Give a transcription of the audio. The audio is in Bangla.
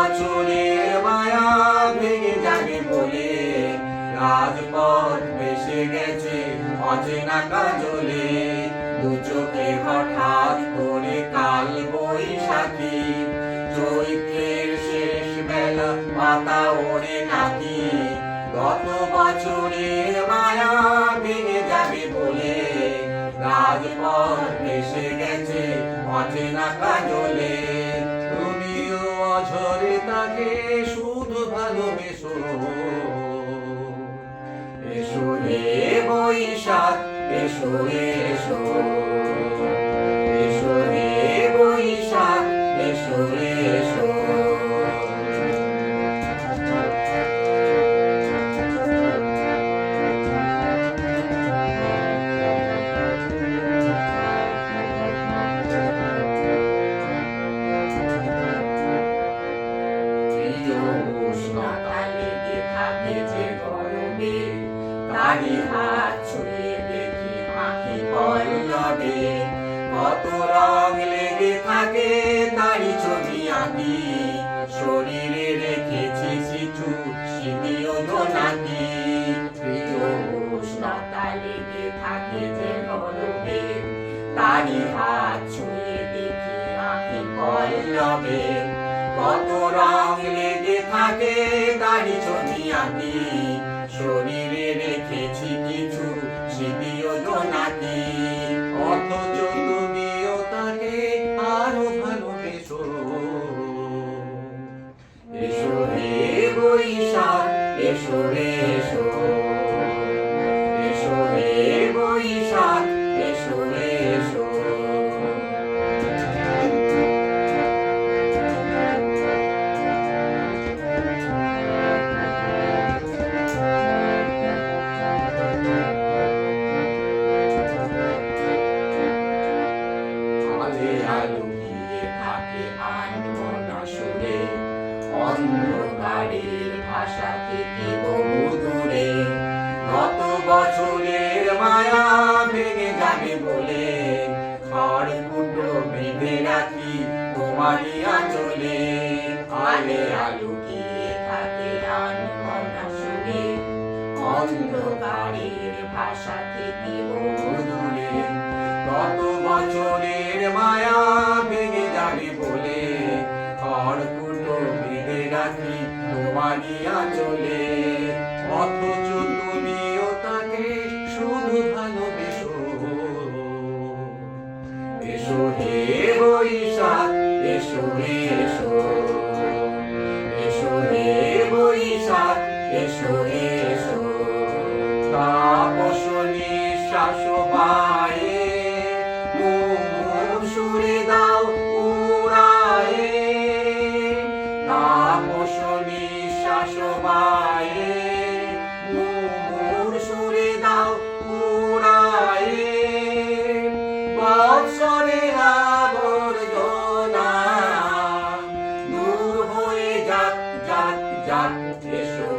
বছরের মায়া ভেঙে যাবে বলে রাজপথ ভেসে গেছে অচেনা কাজলে। দু চোখে হঠাৎ করে কাল বৈশাখী, চৈত্রের শেষ বেলা পাতা ওড়ে নাকি। গত বছরের মায়া ভেঙে যাবে বলে রাজপথ ভেসে গেছে অচেনা কাজলে। তুমিও অঝরে তাকে শুধু ভালোবেসো। এসো হে বৈশাখ এসো এসো, এসো হে বৈশাখ এসো এসো। উষ্ণতা লেগে থাকে যে গরমে, তারি হাত ছুঁয়ে দেখি আঁখি পল্লবে। কত রং লেগে থাকে তারি ছবি আঁকি, শরীরে রেখেছি কিছু স্মৃতিও নাকি। প্রিয় উষ্ণতা লেগে থাকে যে গরমে, তারি হাত ছুঁয়ে দেখি আঁখি পল্লবে। কত রং লেগে থাকে তারি ছবি আঁকি, শরীরে রেখেছি কিছু স্মৃতিও নাকি। অথচ তুমিও তাকে আরো ভালোবেসো। এসো হে বৈশাখ এসো এসো, এসো হে বৈশাখ এসো এসো। লুকিয়ে থাকে আনমনা সুরে, অন্ধকারের ভাষা থেকে বহু দূরে। গত বছরের মায়া ভেঙে যাবে বলে খড়কুটো বেঁধে রাখি তোমারই আঁচলে। আলে লুকিয়ে থাকে আনমনা সুরে, অন্ধকারের ভাষা থেকে বহু দূরে। গত বছরের মায়া ভেঙে যাবে বলে খড়কুটো বেঁধে রাখি তোমারই আঁচলে। অথচ তুমিও তাকে শুধু ভালোবেসো। এসো হে বৈশাখ এসো এসো, এসো হে বৈশাখ এসো এসো। তাপস নিঃশ্বাস পায়ে সুরে দাও উড়ায়ে, তাপস নিঃশ্বাস বায়ে মুমুর সুরে দাও উড়ায়ে। বৎসরের আবর্জনা দূর হয়ে যাক যাক যাক, এসো